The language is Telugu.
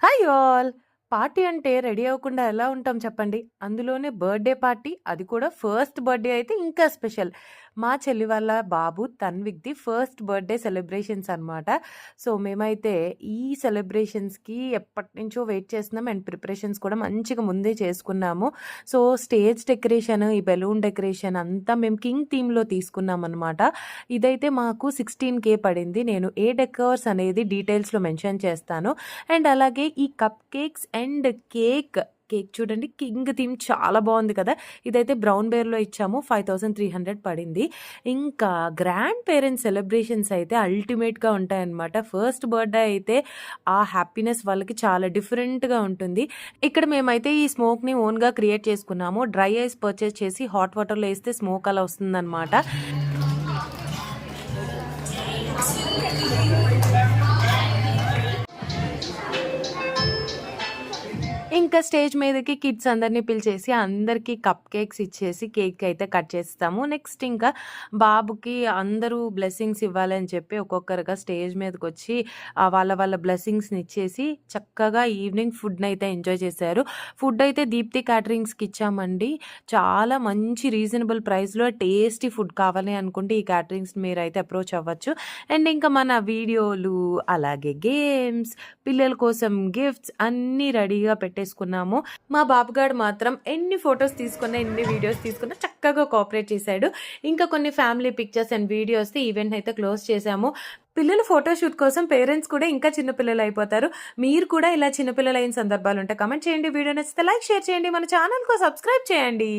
Hi all! పార్టీ అంటే రెడీ అవ్వకుండా ఎలా ఉంటాం చెప్పండి? అందులోనే బర్త్‌డే పార్టీ అది కూడా ఫస్ట్ బర్త్‌డే అయితే ఇంకా స్పెషల్. మా చెల్లి వాళ్ళ బాబు తన్విక్‌ది ఫస్ట్ బర్త్‌డే సెలబ్రేషన్స్ అనమాట. సో, మేమైతే ఈ సెలబ్రేషన్స్‌కి ఎప్పటినుంచో వెయిట్ చేస్తున్నాం అండ్ ప్రిపరేషన్స్ కూడా మంచిగా ముందే చేసుకున్నాము. సో, స్టేజ్ డెకరేషన్, ఈ బెలూన్ డెకరేషన్ అంతా మేము కింగ్ థీమ్‌లో తీసుకున్నామనమాట. ఇదైతే మాకు 16,000 పడింది. నేను ఏ డెకర్స్ అనేది డీటెయిల్స్‌లో మెన్షన్ చేస్తాను. అండ్ అలాగే ఈ కప్ కేక్స్ అండ్ కేక్ చూడండి కింగ్ థీమ్ చాలా బాగుంది కదా! ఇదైతే బ్రౌన్ బేర్‌లో ఇచ్చాము. 5,300 పడింది. ఇంకా గ్రాండ్ పేరెంట్స్ సెలబ్రేషన్స్ అయితే అల్టిమేట్‌గా ఉంటాయన్నమాట. ఫస్ట్ బర్త్‌డే అయితే ఆ హ్యాపీనెస్ వాళ్ళకి చాలా డిఫరెంట్‌గా ఉంటుంది. ఇక్కడ మేమైతే ఈ స్మోక్‌ని ఓన్‌గా క్రియేట్ చేసుకున్నాము. డ్రై ఐస్ పర్చేస్ చేసి హాట్ వాటర్‌లో ఏస్తే స్మోక్ అలా వస్తుందన్నమాట. ఇంకా స్టేజ్ మీదకి కిడ్స్ అందరిని పిలిచేసి అందరికీ కప్ కేక్స్ ఇచ్చేసి కేక్ అయితే కట్ చేస్తాము. నెక్స్ట్ ఇంకా బాబుకి అందరూ బ్లెస్సింగ్స్ ఇవ్వాలని చెప్పి ఒక్కొక్కరుగా స్టేజ్ మీదకొచ్చి వాళ్ళ బ్లెస్సింగ్స్‌ని ఇచ్చేసి చక్కగా ఈవినింగ్ ఫుడ్‌నైతే ఎంజాయ్ చేశారు. ఫుడ్ అయితే దీప్తి క్యాటరింగ్స్‌కి ఇచ్చామండి. చాలా మంచి రీజనబుల్ ప్రైస్‌లో టేస్టీ ఫుడ్ కావాలి అనుకుంటే ఈ క్యాటరింగ్స్‌ని మీరైతే అప్రోచ్ అవ్వచ్చు. అండ్ ఇంకా మన వీడియోలు, అలాగే గేమ్స్, పిల్లల కోసం గిఫ్ట్స్ అన్నీ రెడీగా పెట్టేసుకున్నాము. మా బాబుగాడు మాత్రం ఎన్ని ఫొటోస్ తీసుకున్నా, ఎన్ని వీడియోస్ తీసుకున్నా చక్కగా కోఆపరేట్ చేశాడు. ఇంకా కొన్ని ఫ్యామిలీ పిక్చర్స్ అండ్ వీడియోస్‌తో ఈవెంట్ అయితే క్లోజ్ చేశాము. పిల్లలు ఫోటోషూట్ కోసం పేరెంట్స్ కూడా ఇంకా చిన్న పిల్లలు అయిపోతారు. మీరు కూడా ఇలా చిన్న పిల్లలైన సందర్భాలుంటే కామెంట్ చేయండి. వీడియో నచ్చితే లైక్, షేర్ చేయండి. మన ఛానల్‌కు సబ్స్క్రైబ్ చేయండి.